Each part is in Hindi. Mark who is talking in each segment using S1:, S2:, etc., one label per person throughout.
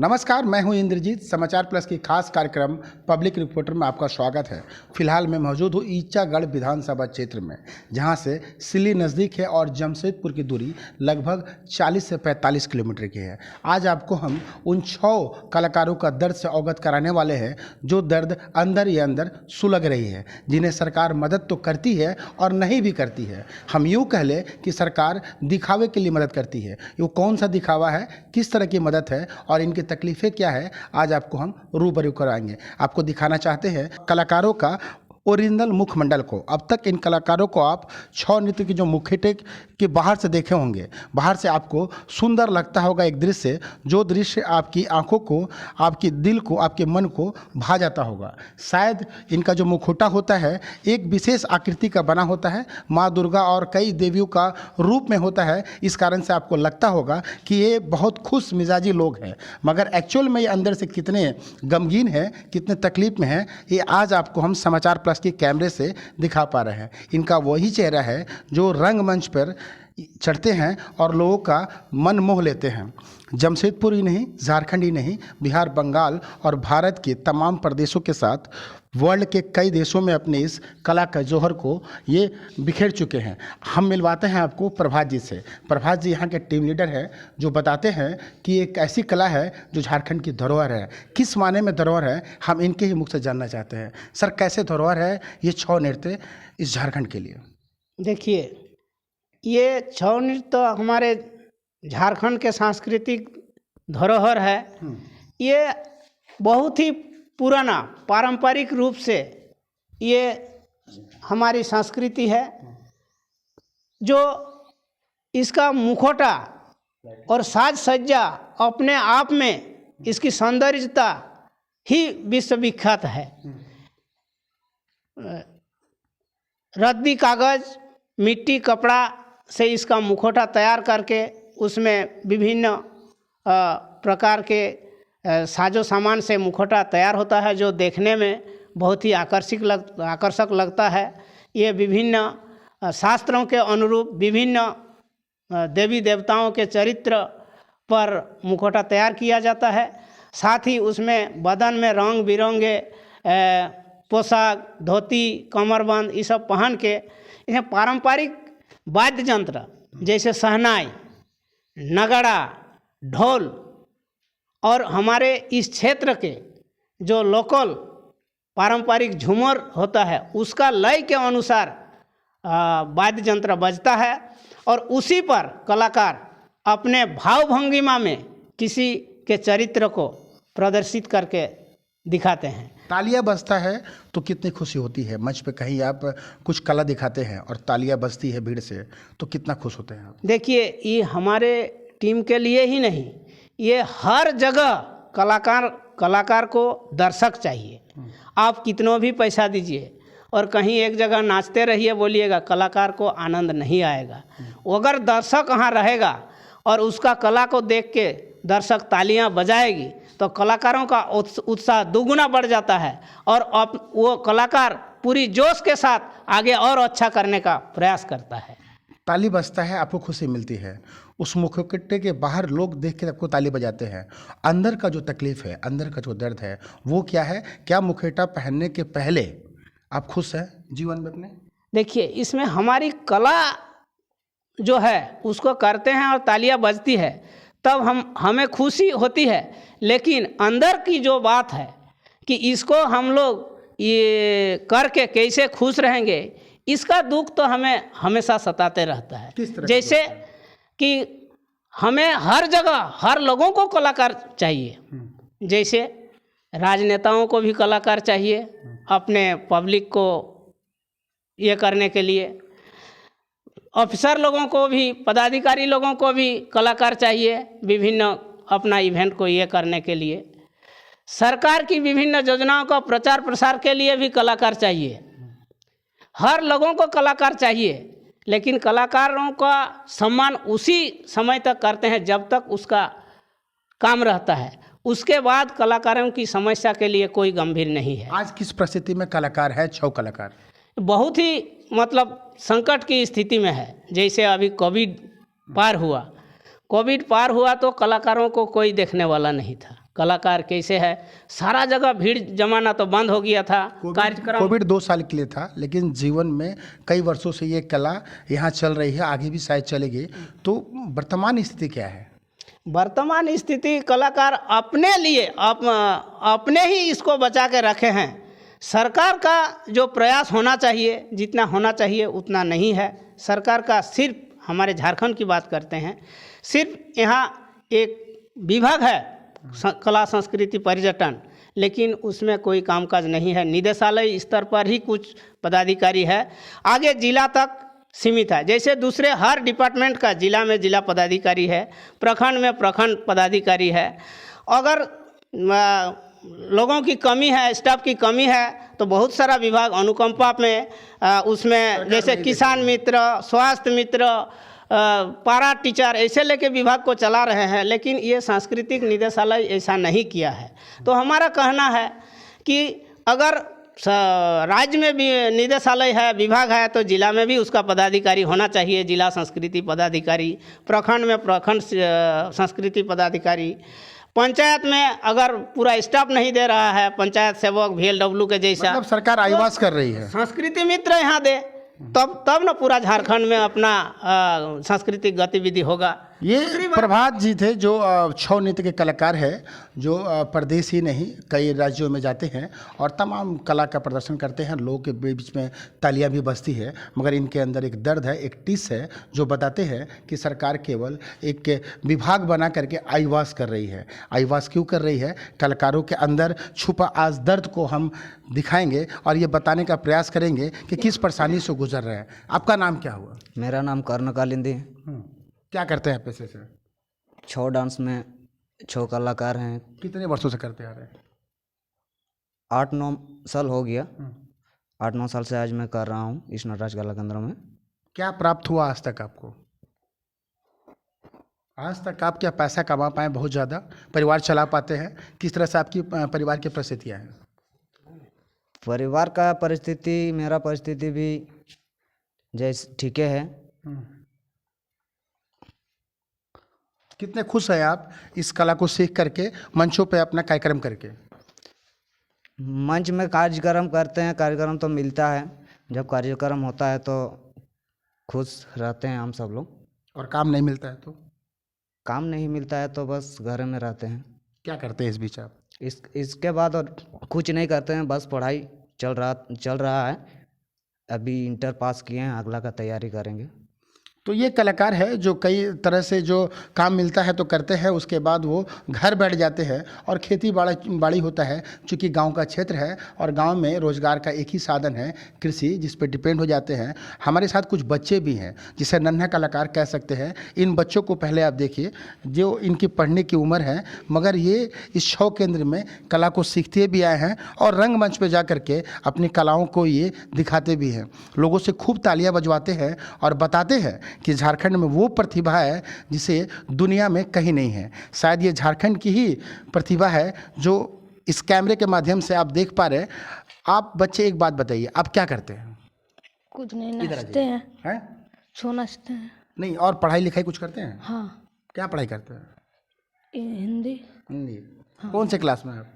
S1: नमस्कार, मैं हूं इंद्रजीत। समाचार प्लस की खास कार्यक्रम पब्लिक रिपोर्टर में आपका स्वागत है। फिलहाल मैं मौजूद हूं ईचागढ़ विधानसभा क्षेत्र में, जहां से सिल्ली नज़दीक है और जमशेदपुर की दूरी लगभग 40 से 45 किलोमीटर की है। आज आपको हम उन 6 कलाकारों का दर्द से अवगत कराने वाले हैं जो दर्द अंदर ही अंदर सुलग रही है, जिन्हें सरकार मदद तो करती है और नहीं भी करती है। हम यूँ कह लें कि सरकार दिखावे के लिए मदद करती है। वो कौन सा दिखावा है, किस तरह की मदद है और इनकी तकलीफें क्या है, आज आपको हम रूबरू कराएंगे। आपको दिखाना चाहते हैं कलाकारों का ओरिजिनल मुखमंडल को। अब तक इन कलाकारों को आप 6 नृत्य के जो मुखौटे के बाहर से देखे होंगे। बाहर से आपको सुंदर लगता होगा एक दृश्य, जो दृश्य आपकी आंखों को, आपके दिल को, आपके मन को भा जाता होगा। शायद इनका जो मुखौटा होता है एक विशेष आकृति का बना होता है, माँ दुर्गा और कई देवियों का रूप में होता है। इस कारण से आपको लगता होगा कि ये बहुत खुश मिजाजी लोग हैं, मगर एक्चुअल में ये अंदर से कितने गमगीन हैं, कितने तकलीफ में हैं, ये आज आपको हम समाचार प्लस के कैमरे से दिखा पा रहे हैं। इनका वही चेहरा है जो रंगमंच पर चढ़ते हैं और लोगों का मन मोह लेते हैं। जमशेदपुर ही नहीं, झारखंड ही नहीं, बिहार, बंगाल और भारत के तमाम प्रदेशों के साथ वर्ल्ड के कई देशों में अपने इस कला का जौहर को ये बिखेर चुके हैं। हम मिलवाते हैं आपको प्रभात जी से। प्रभात जी यहाँ के टीम लीडर हैं, जो बताते हैं कि एक ऐसी कला है जो झारखंड की धरोहर है। किस माने में धरोहर है, हम इनके ही मुख से जानना चाहते हैं। सर, कैसे धरोहर है ये 6 नृत्य इस झारखंड के लिए?
S2: देखिए, ये 6 नृत्य हमारे झारखंड के सांस्कृतिक धरोहर है। ये बहुत ही पुराना पारंपरिक रूप से ये हमारी संस्कृति है, जो इसका मुखौटा और साज सज्जा अपने आप में इसकी सौंदर्यता ही विश्व विख्यात है। रद्दी कागज, मिट्टी, कपड़ा से इसका मुखौटा तैयार करके उसमें विभिन्न प्रकार के साजो सामान से मुखौटा तैयार होता है, जो देखने में बहुत ही आकर्षक लगता है। ये विभिन्न शास्त्रों के अनुरूप विभिन्न देवी देवताओं के चरित्र पर मुखौटा तैयार किया जाता है। साथ ही उसमें बदन में रंग बिरंगे पोशाक, धोती, कमरबंद ये सब पहन के इन्हें पारंपरिक वाद्य यंत्र जैसे शहनाई, नगाड़ा, ढोल और हमारे इस क्षेत्र के जो लोकल पारंपरिक झूमर होता है उसका लय के अनुसार वाद्य यंत्र बजता है और उसी पर कलाकार अपने भाव भंगिमा में किसी के चरित्र को प्रदर्शित करके दिखाते हैं।
S1: तालियां बजता है तो कितनी खुशी होती है। मंच पे कहीं आप कुछ कला दिखाते हैं और तालियां बजती है भीड़ से, तो कितना खुश होते हैं आप?
S2: देखिए, ये हमारे टीम के लिए ही नहीं, ये हर जगह कलाकार को दर्शक चाहिए। आप कितनों भी पैसा दीजिए और कहीं एक जगह नाचते रहिए, बोलिएगा, कलाकार को आनंद नहीं आएगा। अगर दर्शक वहाँ रहेगा और उसका कला को देख के दर्शक तालियां बजाएगी तो कलाकारों का उत्साह दुगुना बढ़ जाता है और वो कलाकार पूरी जोश के साथ आगे और अच्छा करने का प्रयास करता है।
S1: ताली बजता है, आपको खुशी मिलती है। उस मुखौटे के बाहर लोग देख के आपको ताली बजाते हैं। अंदर का जो तकलीफ है, अंदर का जो दर्द है, वो क्या है? क्या मुखौटा पहनने के पहले आप खुश हैं जीवन में अपने?
S2: देखिए, इसमें हमारी कला जो है उसको करते हैं और तालियां बजती है, तब हमें खुशी होती है। लेकिन अंदर की जो बात है कि इसको हम लोग ये करके कैसे खुश रहेंगे, इसका दुख तो हमें हमेशा सताते रहता है। जैसे कि हमें हर जगह हर लोगों को कलाकार चाहिए। जैसे राजनेताओं को भी कलाकार चाहिए अपने पब्लिक को ये करने के लिए, ऑफिसर लोगों को भी, पदाधिकारी लोगों को भी कलाकार चाहिए विभिन्न अपना इवेंट को ये करने के लिए। सरकार की विभिन्न योजनाओं का प्रचार प्रसार के लिए भी कलाकार चाहिए। हर लोगों को कलाकार चाहिए, लेकिन कलाकारों का सम्मान उसी समय तक करते हैं जब तक उसका काम रहता है। उसके बाद कलाकारों की समस्या के लिए कोई गंभीर नहीं है।
S1: आज किस परिस्थिति में कलाकार है, छौ कलाकार?
S2: बहुत ही मतलब संकट की स्थिति में है। जैसे अभी कोविड पार हुआ तो कलाकारों को कोई देखने वाला नहीं था। कलाकार कैसे है, सारा जगह भीड़ जमाना तो बंद हो गया था। कार्यक्रम
S1: कोविड 2 साल के लिए था, लेकिन जीवन में कई वर्षों से ये कला यहाँ चल रही है, आगे भी शायद चलेगी। तो वर्तमान स्थिति क्या है?
S2: वर्तमान स्थिति कलाकार अपने लिए अपने ही इसको बचा के रखे हैं। सरकार का जो प्रयास होना चाहिए, जितना होना चाहिए उतना नहीं है। सरकार का सिर्फ, हमारे झारखंड की बात करते हैं, सिर्फ यहाँ एक विभाग है कला संस्कृति पर्यटन, लेकिन उसमें कोई कामकाज नहीं है। निदेशालय स्तर पर ही कुछ पदाधिकारी है, आगे जिला तक सीमित है। जैसे दूसरे हर डिपार्टमेंट का जिला में जिला पदाधिकारी है, प्रखंड में प्रखंड पदाधिकारी है। अगर लोगों की कमी है, स्टाफ की कमी है, तो बहुत सारा विभाग अनुकंपा में उसमें जैसे किसान मित्र, स्वास्थ्य मित्र, पारा टीचर ऐसे लेके विभाग को चला रहे हैं। लेकिन ये सांस्कृतिक निदेशालय ऐसा नहीं किया है। तो हमारा कहना है कि अगर राज्य में भी निदेशालय है, विभाग है, तो जिला में भी उसका पदाधिकारी होना चाहिए, जिला संस्कृति पदाधिकारी, प्रखंड में प्रखंड संस्कृति पदाधिकारी, पंचायत में अगर पूरा स्टाफ नहीं दे रहा है, पंचायत सेवक VLW के जैसा,
S1: मतलब सरकार आईवास कर रही है।
S2: संस्कृति मित्र यहाँ दे, तब ना पूरा झारखंड में अपना सांस्कृतिक गतिविधि होगा।
S1: ये प्रभात जी थे जो छौ नृत्य के कलाकार हैं, जो प्रदेश ही नहीं कई राज्यों में जाते हैं और तमाम कला का प्रदर्शन करते हैं। लोगों के बीच में तालियां भी बजती है, मगर इनके अंदर एक दर्द है, एक टिस है, जो बताते हैं कि सरकार केवल एक विभाग बना करके आईवास कर रही है। आईवास क्यों कर रही है? कलाकारों के अंदर छुपा आज दर्द को हम दिखाएंगे और ये बताने का प्रयास करेंगे कि किस परेशानी से गुजर रहे हैं। आपका नाम क्या हुआ?
S3: मेरा नाम कर्ण कालिंदी है।
S1: क्या करते हैं पैसे से?
S3: छौ डांस में 6 कलाकार हैं।
S1: कितने वर्षों से करते आ रहे हैं?
S3: 8-9 साल हो गया। 8-9 साल से आज मैं कर रहा हूँ इस नटराज कला केंद्र में।
S1: क्या प्राप्त हुआ आज तक आपको? आज तक आप क्या पैसा कमा पाए, बहुत ज़्यादा परिवार चला पाते हैं? किस तरह से आपकी परिवार की परिस्थितियाँ हैं?
S3: परिवार का परिस्थिति, मेरा परिस्थिति भी जैसे ठीक है।
S1: कितने खुश हैं आप इस कला को सीख करके, मंचों पे अपना कार्यक्रम करके?
S3: मंच में कार्यक्रम करते हैं, कार्यक्रम तो मिलता है। जब कार्यक्रम होता है तो खुश रहते हैं हम सब लोग।
S1: और काम नहीं मिलता है तो?
S3: काम नहीं मिलता है तो बस घर में रहते हैं।
S1: क्या करते हैं इस बीच आप?
S3: इसके बाद और कुछ नहीं करते हैं, बस पढ़ाई चल रहा है। अभी इंटर पास किए हैं, अगला का तैयारी करेंगे।
S1: तो ये कलाकार है जो कई तरह से जो काम मिलता है तो करते हैं, उसके बाद वो घर बैठ जाते हैं और खेती बाड़ी होता है। चूँकि गांव का क्षेत्र है और गांव में रोज़गार का एक ही साधन है कृषि, जिस पर डिपेंड हो जाते हैं। हमारे साथ कुछ बच्चे भी हैं जिसे नन्हा कलाकार कह सकते हैं। इन बच्चों को पहले आप देखिए, जो इनकी पढ़ने की उम्र है, मगर ये इस छौ केंद्र में कला को सीखते भी आए हैं और रंगमंच पर जा कर के अपनी कलाओं को ये दिखाते भी हैं। लोगों से खूब तालियां बजवाते हैं और बताते हैं कि झारखंड में वो प्रतिभा है जिसे दुनिया में कहीं नहीं है। शायद ये झारखंड की ही प्रतिभा है जो इस कैमरे के माध्यम से आप देख पा रहे हैं। आप बच्चे एक बात बताइए, आप क्या करते हैं?
S4: कुछ नहीं, नाचते हैं।
S1: हैं?
S4: छो नाचते हैं।
S1: नहीं, और पढ़ाई लिखाई कुछ करते हैं?
S4: हाँ,
S1: क्या पढ़ाई करते हैं?
S4: हिंदी।
S1: हिंदी। कौन से क्लास में आप?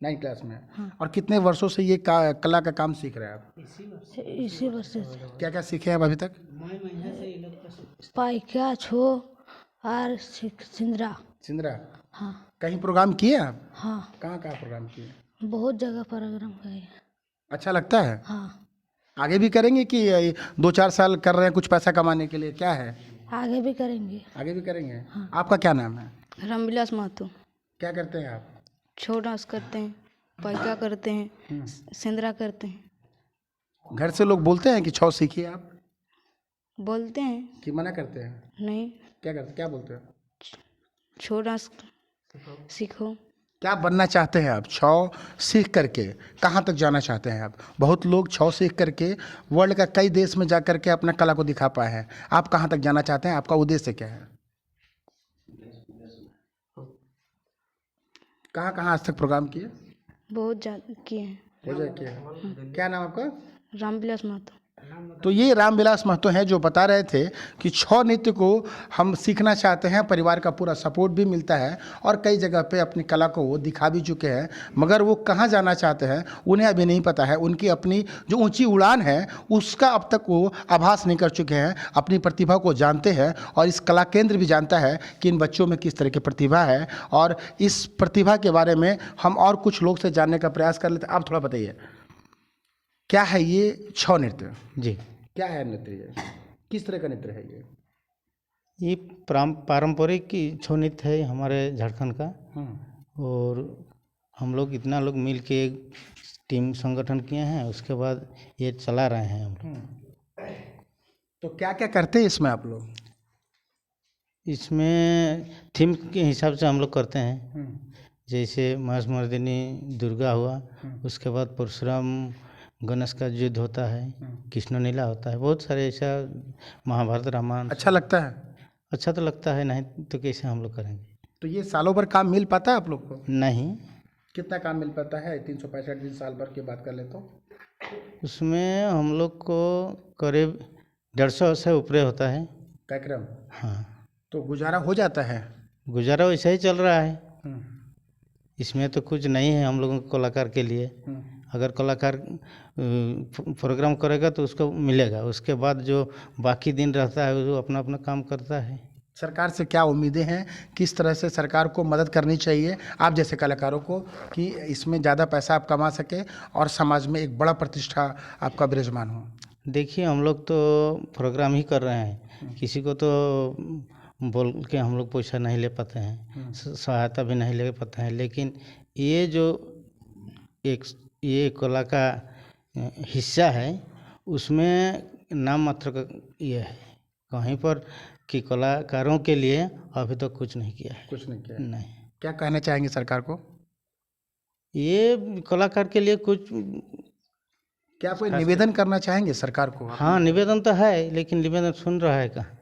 S4: 9
S1: क्लास में। और कितने वर्षों से ये कला का काम सीख रहे हैं आप?
S4: इसी वर्ष से।
S1: क्या क्या सीखे हैं आप अभी तक?
S4: पाइका, छो और सिंदरा। हाँ।
S1: कहीं प्रोग्राम किए आप?
S4: हाँ,
S1: कहाँ प्रोग्राम किए?
S4: बहुत जगह प्रोग्राम किए।
S1: अच्छा लगता है?
S4: हाँ,
S1: आगे भी करेंगे कि 2-4 साल कर रहे हैं कुछ पैसा कमाने के लिए? क्या है?
S4: आगे भी करेंगे।
S1: आगे भी करेंगे। आपका क्या नाम है?
S4: रामविलास महतो।
S1: क्या करते हैं आप?
S4: छो डांस करते हैं, पाइका करते हैं, सिंदरा करते हैं।
S1: घर से लोग बोलते हैं कि छौ सीखिए आप?
S4: बोलते हैं
S1: कि मना करते हैं?
S4: नहीं,
S1: क्या बोलते हैं?
S4: छो डांस सीखो।
S1: क्या बनना चाहते हैं आप छौ सीख करके? कहाँ तक जाना चाहते हैं आप? बहुत लोग छौ सीख करके वर्ल्ड का कई देश में जा करके अपना कला को दिखा पाए हैं। आप कहाँ तक जाना चाहते हैं? आपका उद्देश्य क्या है? कहाँ कहाँ आज तक प्रोग्राम किए?
S4: बहुत ज़्यादा किए हैं।
S1: क्या नाम आपका?
S4: रामविलास महतो।
S1: तो ये रामविलास महतो हैं जो बता रहे थे कि छौ नृत्य को हम सीखना चाहते हैं, परिवार का पूरा सपोर्ट भी मिलता है और कई जगह पे अपनी कला को वो दिखा भी चुके हैं, मगर वो कहाँ जाना चाहते हैं उन्हें अभी नहीं पता है। उनकी अपनी जो ऊंची उड़ान है उसका अब तक वो आभास नहीं कर चुके हैं। अपनी प्रतिभा को जानते हैं और इस कला केंद्र भी जानता है कि इन बच्चों में किस तरह की प्रतिभा है, और इस प्रतिभा के बारे में हम और कुछ लोग से जानने का प्रयास कर लेते हैं। आप थोड़ा बताइए, क्या है ये छौ नृत्य?
S5: जी,
S1: क्या है नृत्य? ये किस तरह का नृत्य है
S5: ये पारंपरिक की छौ नृत्य है हमारे झारखंड का। और हम लोग इतना लोग मिल के एक टीम संगठन किए हैं, उसके बाद ये चला रहे हैं हम लोग।
S1: तो क्या क्या करते हैं इसमें आप लोग?
S5: इसमें थीम के हिसाब से हम लोग करते हैं। जैसे महसमर्दिनी दुर्गा हुआ, उसके बाद परशुराम गणेश का युद्ध होता है, कृष्ण लीला होता है, बहुत सारे ऐसा महाभारत रामायण।
S1: अच्छा लगता है?
S5: अच्छा तो लगता है, नहीं तो कैसे हम लोग करेंगे।
S1: तो ये सालों भर काम मिल पाता है आप लोग को?
S5: नहीं,
S1: कितना काम मिल पाता है 365 दिन साल भर की बात कर ले तो?
S5: उसमें हम लोग को करीब 150 से ऊपर होता है
S1: कार्यक्रम।
S5: हाँ,
S1: तो गुजारा हो जाता है?
S5: गुजारा वैसा ही चल रहा है। इसमें तो कुछ नहीं है हम लोगों को कलाकार के लिए। अगर कलाकार प्रोग्राम करेगा तो उसको मिलेगा, उसके बाद जो बाकी दिन रहता है वो अपना अपना काम करता है।
S1: सरकार से क्या उम्मीदें हैं? किस तरह से सरकार को मदद करनी चाहिए आप जैसे कलाकारों को कि इसमें ज़्यादा पैसा आप कमा सके और समाज में एक बड़ा प्रतिष्ठा आपका विराजमान हो?
S5: देखिए, हम लोग तो प्रोग्राम ही कर रहे हैं, किसी को तो बोल के हम लोग पैसा नहीं ले पाते हैं, सहायता भी नहीं ले पाते हैं। लेकिन ये जो ये कला का हिस्सा है उसमें नाम मात्र का ये है, कहीं पर कि कलाकारों के लिए अभी तक कुछ नहीं किया है।
S1: कुछ नहीं किया?
S5: नहीं।
S1: क्या कहना चाहेंगे सरकार को?
S5: ये कलाकार के लिए कुछ
S1: क्या कोई निवेदन करना चाहेंगे सरकार को?
S5: हाँ, निवेदन तो है, लेकिन निवेदन सुन रहा है कहाँ?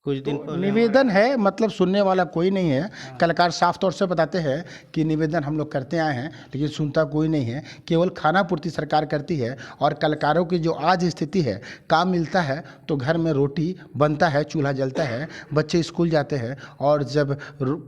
S5: कुछ दिन पहले
S1: निवेदन है, मतलब सुनने वाला कोई नहीं है। कलाकार साफ तौर से बताते हैं कि निवेदन हम लोग करते आए हैं, लेकिन सुनता कोई नहीं है। केवल खाना पूर्ति सरकार करती है और कलाकारों की जो आज स्थिति है, काम मिलता है तो घर में रोटी बनता है, चूल्हा जलता है, बच्चे स्कूल जाते हैं, और जब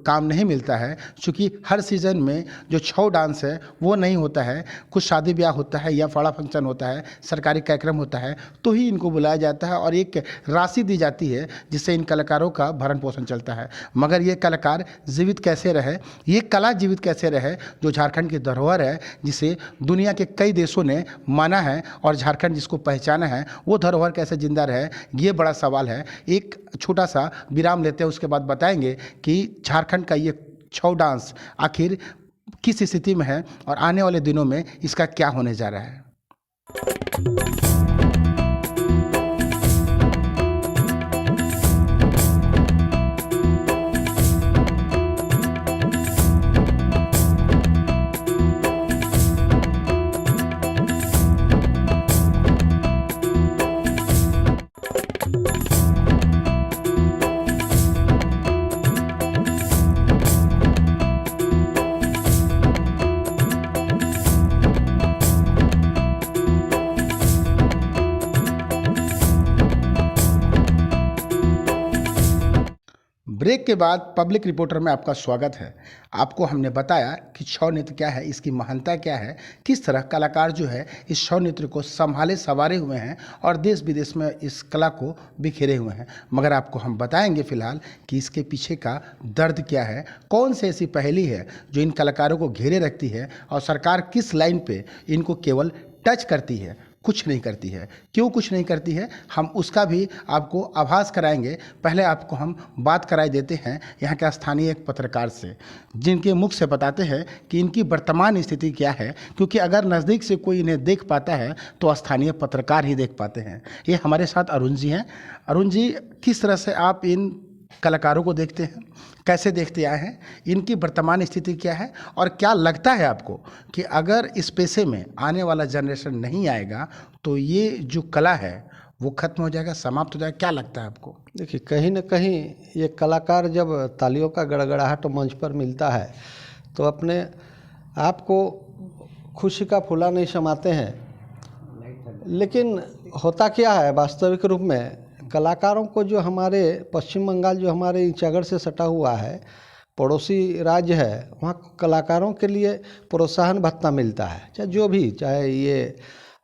S1: काम नहीं मिलता है, चूँकि हर सीज़न में जो छौ डांस है वो नहीं होता है, कुछ शादी ब्याह होता है या बड़ा फंक्शन होता है, सरकारी कार्यक्रम होता है, तो ही इनको बुलाया जाता है और एक राशि दी जाती है जिससे इन कलाकारों का भरण पोषण चलता है। मगर ये कलाकार जीवित कैसे रहे, ये कला जीवित कैसे रहे जो झारखंड की धरोहर है, जिसे दुनिया के कई देशों ने माना है, और झारखंड जिसको पहचाना है, वो धरोहर कैसे जिंदा रहे, ये बड़ा सवाल है। एक छोटा सा विराम लेते हैं, उसके बाद बताएंगे कि झारखंड का ये छौ डांस आखिर किस स्थिति में है और आने वाले दिनों में इसका क्या होने जा रहा है। ब्रेक के बाद पब्लिक रिपोर्टर में आपका स्वागत है। आपको हमने बताया कि छौ नृत्य क्या है, इसकी महानता क्या है, किस तरह कलाकार जो है इस छौ नृत्य को संभाले संवारे हुए हैं और देश विदेश में इस कला को बिखेरे हुए हैं। मगर आपको हम बताएंगे फिलहाल कि इसके पीछे का दर्द क्या है, कौन सी ऐसी पहेली है जो इन कलाकारों को घेरे रखती है और सरकार किस लाइन पे इनको केवल टच करती है, कुछ नहीं करती है। क्यों कुछ नहीं करती है, हम उसका भी आपको आभास कराएंगे। पहले आपको हम बात कराई देते हैं यहाँ के स्थानीय एक पत्रकार से, जिनके मुख से बताते हैं कि इनकी वर्तमान स्थिति क्या है, क्योंकि अगर नज़दीक से कोई इन्हें देख पाता है तो स्थानीय पत्रकार ही देख पाते हैं। ये हमारे साथ अरुण जी हैं। अरुण जी, किस तरह से आप इन कलाकारों को देखते हैं, कैसे देखते आए हैं, इनकी वर्तमान स्थिति क्या है और क्या लगता है आपको कि अगर इस पेशे में आने वाला जनरेशन नहीं आएगा तो ये जो कला है वो खत्म हो जाएगा, समाप्त हो जाएगा, क्या लगता है आपको?
S6: देखिए, कहीं ना कहीं ये कलाकार जब तालियों का गड़गड़ाहट मंच पर मिलता है तो अपने आप को खुशी का फूला नहीं समाते हैं, लेकिन होता क्या है वास्तविक रूप में, कलाकारों को जो हमारे पश्चिम बंगाल जो हमारे ईचागढ़ से सटा हुआ है, पड़ोसी राज्य है, वहाँ कलाकारों के लिए प्रोत्साहन भत्ता मिलता है, चाहे जो भी, चाहे ये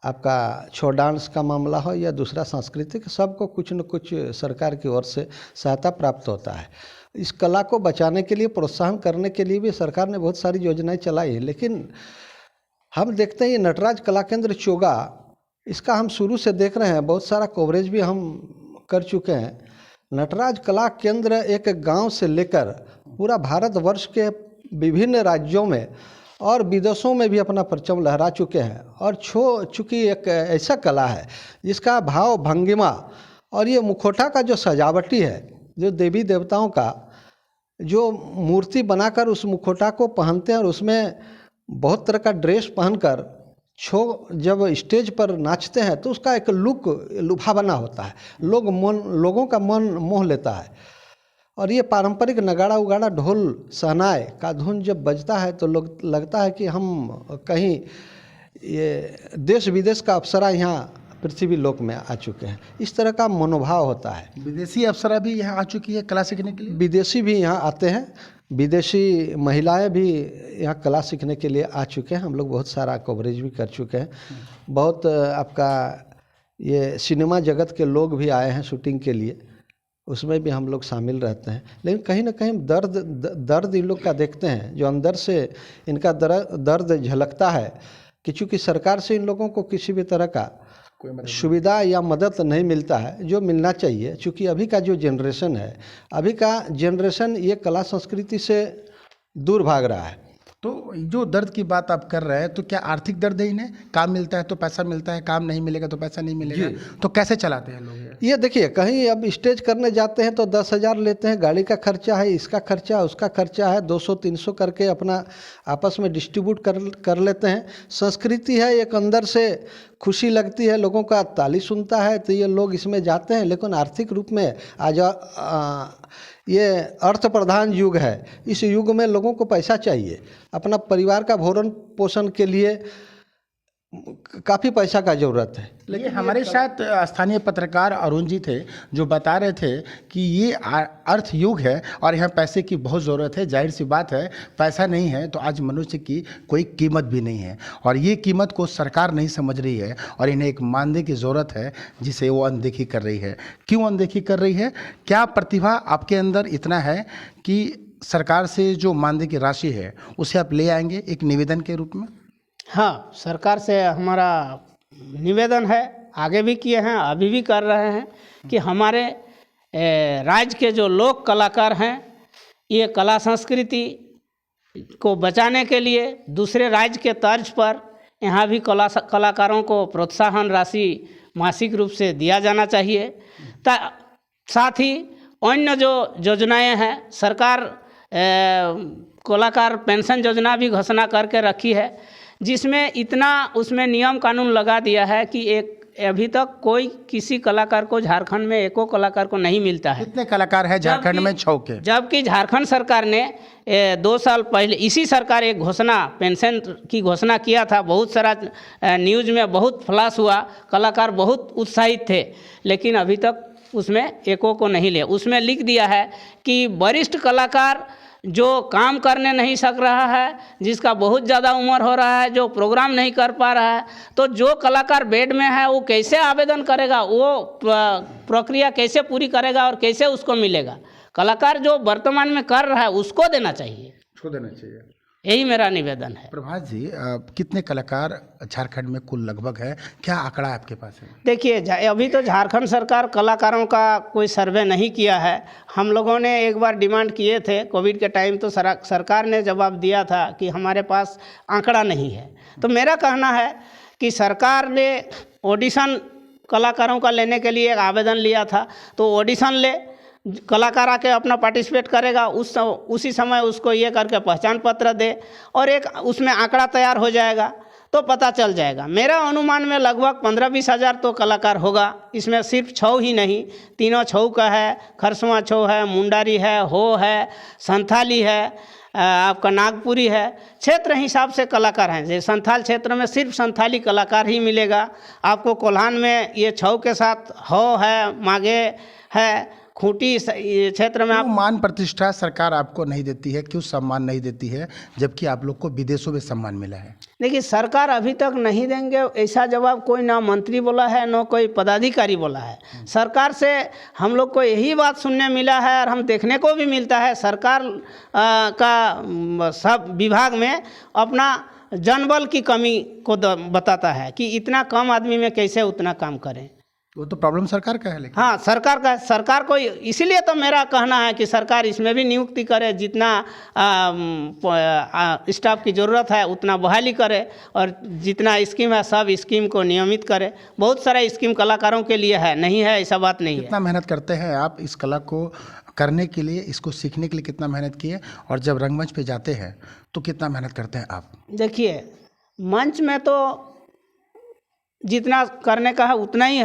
S6: आपका छो डांस का मामला हो या दूसरा सांस्कृतिक, सबको कुछ न कुछ सरकार की ओर से सहायता प्राप्त होता है। इस कला को बचाने के लिए, प्रोत्साहन करने के लिए भी सरकार ने बहुत सारी योजनाएं चलाई है, लेकिन हम देखते हैं ये नटराज कला केंद्र चोगा, इसका हम शुरू से देख रहे हैं, बहुत सारा कवरेज भी हम कर चुके हैं। नटराज कला केंद्र एक गांव से लेकर पूरा भारतवर्ष के विभिन्न राज्यों में और विदेशों में भी अपना परचम लहरा चुके हैं। और चूँकि एक ऐसा कला है जिसका भाव भंगिमा और ये मुखौटा का जो सजावटी है, जो देवी देवताओं का जो मूर्ति बनाकर उस मुखौटा को पहनते हैं और उसमें बहुत तरह का ड्रेस पहनकर जब स्टेज पर नाचते हैं तो उसका एक लुक लुभावना होता है, लोगों का मन मोह लेता है। और ये पारंपरिक नगाड़ा उगाड़ा ढोल सहनाई का धुन जब बजता है तो लोग लगता है कि हम कहीं ये देश विदेश का अप्सरा यहाँ पृथ्वी लोक में आ चुके हैं, इस तरह का मनोभाव होता है।
S1: विदेशी अप्सरा भी यहाँ आ चुकी है कला सीखने के लिए?
S6: विदेशी भी यहाँ आते हैं, विदेशी महिलाएं भी यहाँ कला सीखने के लिए आ चुके हैं, हम लोग बहुत सारा कवरेज भी कर चुके हैं। बहुत आपका ये सिनेमा जगत के लोग भी आए हैं शूटिंग के लिए, उसमें भी हम लोग शामिल रहते हैं। लेकिन कहीं ना कहीं दर्द इन लोग का देखते हैं, जो अंदर से इनका दर्द झलकता है कि चूँकि सरकार से इन लोगों को किसी भी तरह का सुविधा या मदद नहीं मिलता है जो मिलना चाहिए। चूँकि अभी का जो जनरेशन है, अभी का जनरेशन ये कला संस्कृति से दूर भाग रहा है।
S1: तो जो दर्द की बात आप कर रहे हैं, तो क्या आर्थिक दर्द है इन्हें? काम मिलता है तो पैसा मिलता है, काम नहीं मिलेगा तो पैसा नहीं मिलेगा, तो कैसे चलाते हैं लोग?
S6: ये देखिए, कहीं अब स्टेज करने जाते हैं तो 10,000 लेते हैं, गाड़ी का खर्चा है, इसका खर्चा, उसका खर्चा है, 200-300 करके अपना आपस में डिस्ट्रीब्यूट कर लेते हैं। संस्कृति है, एक अंदर से खुशी लगती है, लोगों का ताली सुनता है तो ये लोग इसमें जाते हैं। लेकिन आर्थिक रूप में आज ये अर्थ प्रधान युग है, इस युग में लोगों को पैसा चाहिए, अपना परिवार का भरण पोषण के लिए काफ़ी पैसा का ज़रूरत है।
S1: लेकिन हमारे साथ स्थानीय पत्रकार अरुण जी थे जो बता रहे थे कि ये अर्थ युग है और यहाँ पैसे की बहुत ज़रूरत है। जाहिर सी बात है, पैसा नहीं है तो आज मनुष्य की कोई कीमत भी नहीं है, और ये कीमत को सरकार नहीं समझ रही है और इन्हें एक मानदेय की ज़रूरत है जिसे वो अनदेखी कर रही है। क्यों अनदेखी कर रही है? क्या प्रतिभा आपके अंदर इतना है कि सरकार से जो मानदेय की राशि है उसे आप ले आएंगे एक निवेदन के रूप में?
S2: हाँ, सरकार से हमारा निवेदन है, आगे भी किए हैं, अभी भी कर रहे हैं कि हमारे राज्य के जो लोक कलाकार हैं, ये कला संस्कृति को बचाने के लिए दूसरे राज्य के तर्ज पर यहाँ भी कलाकारों को प्रोत्साहन राशि मासिक रूप से दिया जाना चाहिए। साथ ही अन्य जो योजनाएं हैं, सरकार कलाकार पेंशन योजना भी घोषणा करके रखी है, जिसमें इतना उसमें नियम कानून लगा दिया है कि अभी तक कोई किसी कलाकार को झारखंड में एको कलाकार को नहीं मिलता है।
S1: कितने कलाकार हैं झारखंड में? 6 के। जबकि
S2: झारखंड सरकार ने 2 साल पहले इसी सरकार एक घोषणा पेंशन की घोषणा किया था, बहुत सारा न्यूज़ में बहुत फ्लैश हुआ, कलाकार बहुत उत्साहित थे, लेकिन अभी तक उसमें एको को नहीं लिया। उसमें लिख दिया है कि वरिष्ठ कलाकार जो काम करने नहीं सक रहा है, जिसका बहुत ज़्यादा उम्र हो रहा है, जो प्रोग्राम नहीं कर पा रहा है, तो जो कलाकार बेड में है वो कैसे आवेदन करेगा, वो प्रक्रिया कैसे पूरी करेगा और कैसे उसको मिलेगा? कलाकार जो वर्तमान में कर रहा है उसको देना चाहिए, यही मेरा निवेदन है।
S1: प्रभात जी, कितने कलाकार झारखंड में कुल लगभग है, क्या आंकड़ा आपके पास है?
S2: देखिए, अभी तो झारखंड सरकार कलाकारों का कोई सर्वे नहीं किया है। हम लोगों ने एक बार डिमांड किए थे कोविड के टाइम, तो सरकार ने जवाब दिया था कि हमारे पास आंकड़ा नहीं है। तो मेरा कहना है कि सरकार ने ऑडिशन कलाकारों का लेने के लिए एक आवेदन लिया था, तो ऑडिशन ले, कलाकार आके अपना पार्टिसिपेट करेगा, उसी समय उसको ये करके पहचान पत्र दे और एक उसमें आंकड़ा तैयार हो जाएगा तो पता चल जाएगा। मेरा अनुमान में लगभग 15-20 हज़ार तो कलाकार होगा। इसमें सिर्फ छऊ ही नहीं, तीनों छऊ का है, खरसवां छऊ है, मुंडारी है, हो है, संथाली है, आपका नागपुरी है। क्षेत्र हिसाब से कलाकार हैं। जैसे संथाल क्षेत्र में सिर्फ संथाली कलाकार ही मिलेगा आपको। कोल्हान में ये छऊ के साथ हो है, माघे है, खूंटी क्षेत्र में आप
S1: मान प्रतिष्ठा सरकार आपको नहीं देती है, क्यों सम्मान नहीं देती है, जबकि आप लोग को विदेशों में सम्मान मिला है?
S2: देखिए, सरकार अभी तक नहीं देंगे ऐसा जवाब कोई ना मंत्री बोला है ना कोई पदाधिकारी बोला है। सरकार से हम लोग को यही बात सुनने मिला है और हम देखने को भी मिलता है। सरकार का सब विभाग में अपना जनबल की कमी को बताता है कि इतना कम आदमी में कैसे उतना काम करें।
S1: वो तो प्रॉब्लम सरकार का है। लेकिन
S2: हाँ, सरकार को इसीलिए तो मेरा कहना है कि सरकार इसमें भी नियुक्ति करे, जितना स्टाफ की ज़रूरत है उतना बहाली करे और जितना स्कीम है सब स्कीम को नियमित करे। बहुत सारा स्कीम कलाकारों के लिए है, नहीं है ऐसा बात नहीं है।
S1: कितना मेहनत करते हैं आप इस कला को करने के लिए, इसको सीखने के लिए कितना मेहनत किए, और जब रंगमंच पे जाते हैं तो कितना मेहनत करते हैं आप?
S2: देखिए, मंच में तो जितना करने का है उतना ही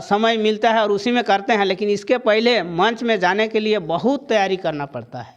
S2: समय मिलता है और उसी में करते हैं, लेकिन इसके पहले मंच में जाने के लिए बहुत तैयारी करना पड़ता है।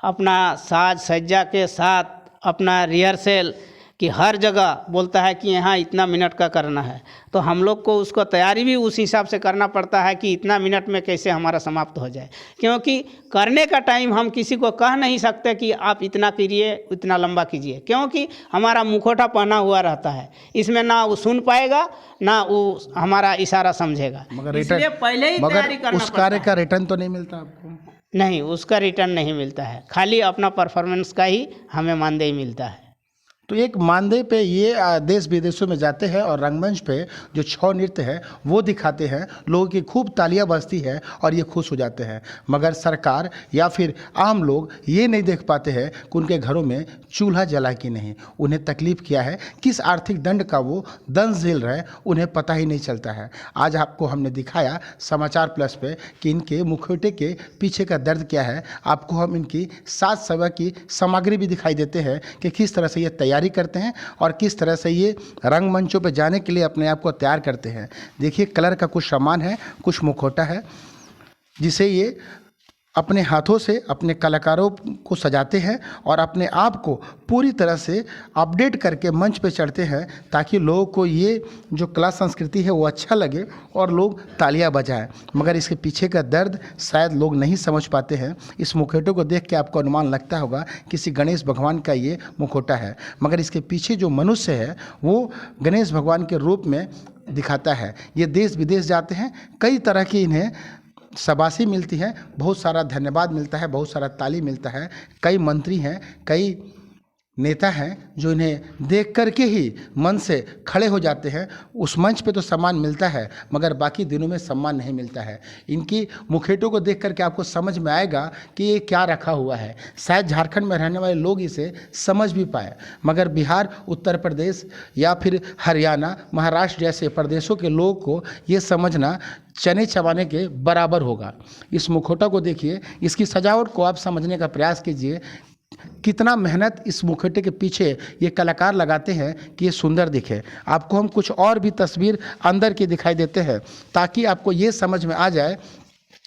S2: अपना साज सज्जा के साथ अपना रिहर्सल कि हर जगह बोलता है कि यहाँ इतना मिनट का करना है, तो हम लोग को उसको तैयारी भी उस हिसाब से करना पड़ता है कि इतना मिनट में कैसे हमारा समाप्त हो जाए। क्योंकि करने का टाइम हम किसी को कह नहीं सकते कि आप इतना कीजिए, इतना लंबा कीजिए, क्योंकि हमारा मुखौटा पहना हुआ रहता है। इसमें ना वो सुन पाएगा ना वो हमारा इशारा समझेगा।
S1: मगर
S2: इसलिए पहले ही तैयारी करना
S1: उस कार्य का रिटर्न तो नहीं मिलता आपको?
S2: नहीं, उसका रिटर्न नहीं मिलता है, खाली अपना परफॉर्मेंस का ही हमें मानदेय मिलता है।
S1: तो एक मानदेय पे ये देश विदेशों में जाते हैं और रंगमंच पे जो छौ नृत्य है वो दिखाते हैं, लोगों की खूब तालियां बजती है और ये खुश हो जाते हैं। मगर सरकार या फिर आम लोग ये नहीं देख पाते हैं कि उनके घरों में चूल्हा जला कि नहीं, उन्हें तकलीफ क्या है, किस आर्थिक दंड का वो दंश झेल रहे हैं, उन्हें पता ही नहीं चलता है। आज आपको हमने दिखाया समाचार प्लस पे कि इनके मुखौटे के पीछे का दर्द क्या है। आपको हम इनकी साज सज्जा की सामग्री भी दिखाई देते हैं कि किस तरह से ये तैयारी करते हैं और किस तरह से ये रंगमंचों पर जाने के लिए अपने आप को तैयार करते हैं। देखिए, कलर का कुछ सामान है, कुछ मुखौटा है, जिसे ये अपने हाथों से अपने कलाकारों को सजाते हैं और अपने आप को पूरी तरह से अपडेट करके मंच पे चढ़ते हैं, ताकि लोगों को ये जो कला संस्कृति है वो अच्छा लगे और लोग तालियां बजाएं। मगर इसके पीछे का दर्द शायद लोग नहीं समझ पाते हैं। इस मुखौटे को देख के आपको अनुमान लगता होगा किसी गणेश भगवान का ये मुखौटा है, मगर इसके पीछे जो मनुष्य है वो गणेश भगवान के रूप में दिखाता है। ये देश विदेश जाते हैं, कई तरह की इन्हें शाबाशी मिलती है, बहुत सारा धन्यवाद मिलता है, बहुत सारा ताली मिलता है। कई मंत्री हैं, कई नेता हैं जो इन्हें देख कर के ही मन से खड़े हो जाते हैं। उस मंच पे तो सम्मान मिलता है मगर बाकी दिनों में सम्मान नहीं मिलता है। इनकी मुखौटों को देख कर के आपको समझ में आएगा कि ये क्या रखा हुआ है। शायद झारखंड में रहने वाले लोग इसे समझ भी पाए, मगर बिहार, उत्तर प्रदेश या फिर हरियाणा, महाराष्ट्र जैसे प्रदेशों के लोगों को ये समझना चने चबाने के बराबर होगा। इस मुखौटा को देखिए, इसकी सजावट को आप समझने का प्रयास कीजिए। कितना मेहनत इस मुखौटे के पीछे ये कलाकार लगाते हैं कि ये सुंदर दिखे। आपको हम कुछ और भी तस्वीर अंदर की दिखाई देते हैं ताकि आपको ये समझ में आ जाए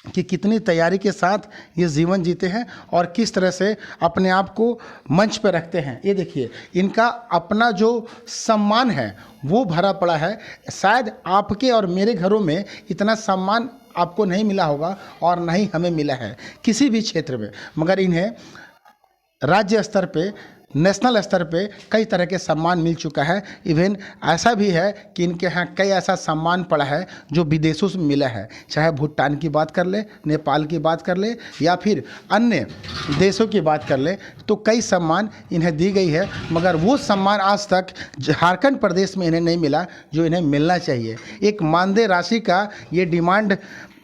S1: कि कितनी तैयारी के साथ ये जीवन जीते हैं और किस तरह से अपने आप को मंच पर रखते हैं। ये देखिए, इनका अपना जो सम्मान है वो भरा पड़ा है। शायद आपके और मेरे घरों में इतना सम्मान आपको नहीं मिला होगा और नहीं हमें मिला है किसी भी क्षेत्र में, मगर इन्हें राज्य स्तर पे, नेशनल स्तर पे कई तरह के सम्मान मिल चुका है। इवन ऐसा भी है कि इनके यहाँ कई ऐसा सम्मान पड़ा है जो विदेशों से मिला है। चाहे भूटान की बात कर ले, नेपाल की बात कर ले या फिर अन्य देशों की बात कर ले, तो कई सम्मान इन्हें दी गई है, मगर वो सम्मान आज तक झारखंड प्रदेश में इन्हें नहीं मिला जो इन्हें मिलना चाहिए। एक मानदेय राशि का ये डिमांड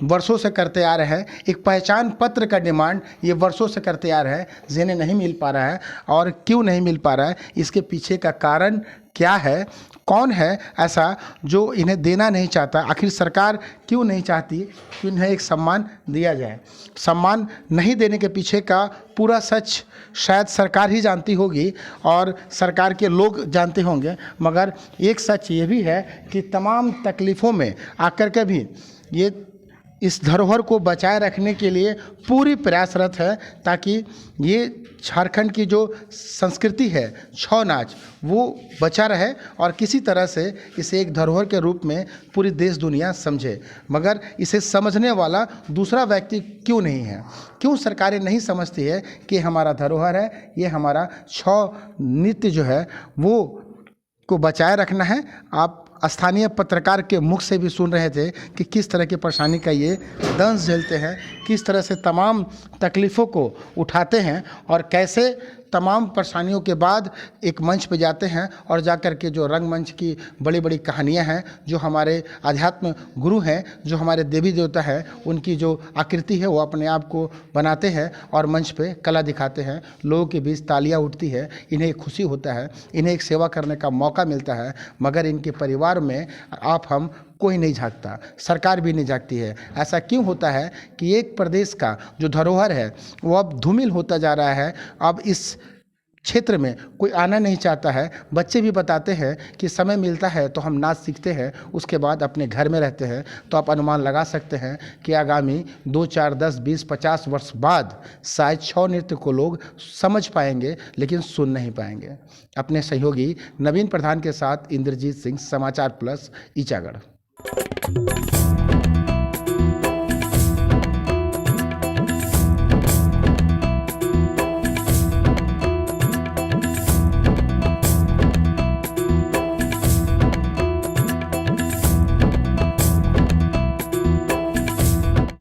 S1: वर्षों से करते आ रहे हैं। एक पहचान पत्र का डिमांड ये वर्षों से करते आ रहे हैं, जिन्हें नहीं मिल पा रहा है। और क्यों नहीं मिल पा रहा है, इसके पीछे का कारण क्या है, कौन है ऐसा जो इन्हें देना नहीं चाहता, आखिर सरकार क्यों नहीं चाहती कि इन्हें एक सम्मान दिया जाए। सम्मान नहीं देने के पीछे का पूरा सच शायद सरकार ही जानती होगी और सरकार के लोग जानते होंगे, मगर एक सच ये भी है कि तमाम तकलीफ़ों में आकर के भी ये इस धरोहर को बचाए रखने के लिए पूरी प्रयासरत है, ताकि ये झारखंड की जो संस्कृति है छौ नाच वो बचा रहे और किसी तरह से इसे एक धरोहर के रूप में पूरी देश दुनिया समझे। मगर इसे समझने वाला दूसरा व्यक्ति क्यों नहीं है, क्यों सरकारें नहीं समझती है कि हमारा धरोहर है, ये हमारा छौ नृत्य जो है वो को बचाए रखना है। आप स्थानीय पत्रकार के मुख से भी सुन रहे थे कि किस तरह की परेशानी का ये दंश झेलते हैं, किस तरह से तमाम तकलीफ़ों को उठाते हैं और कैसे तमाम परेशानियों के बाद एक मंच पे जाते हैं और जाकर के जो रंगमंच की बड़ी बड़ी कहानियां हैं, जो हमारे आध्यात्म गुरु हैं, जो हमारे देवी देवता हैं, उनकी जो आकृति है वो अपने आप को बनाते हैं और मंच पे कला दिखाते हैं। लोगों के बीच तालियां उठती है, इन्हें एक खुशी होता है, इन्हें एक सेवा करने का मौका मिलता है। मगर इनके परिवार में आप हम कोई नहीं झांकता, सरकार भी नहीं झांकती है। ऐसा क्यों होता है कि एक प्रदेश का जो धरोहर है वो अब धूमिल होता जा रहा है। अब इस क्षेत्र में कोई आना नहीं चाहता है। बच्चे भी बताते हैं कि समय मिलता है तो हम नाच सीखते हैं, उसके बाद अपने घर में रहते हैं। तो आप अनुमान लगा सकते हैं कि आगामी 2, 4, 10, 20, 50 वर्ष बाद शायद छौ नृत्य को लोग समझ पाएंगे लेकिन सुन नहीं पाएंगे। अपने सहयोगी नवीन प्रधान के साथ इंद्रजीत सिंह, समाचार प्लस, ईचागढ़।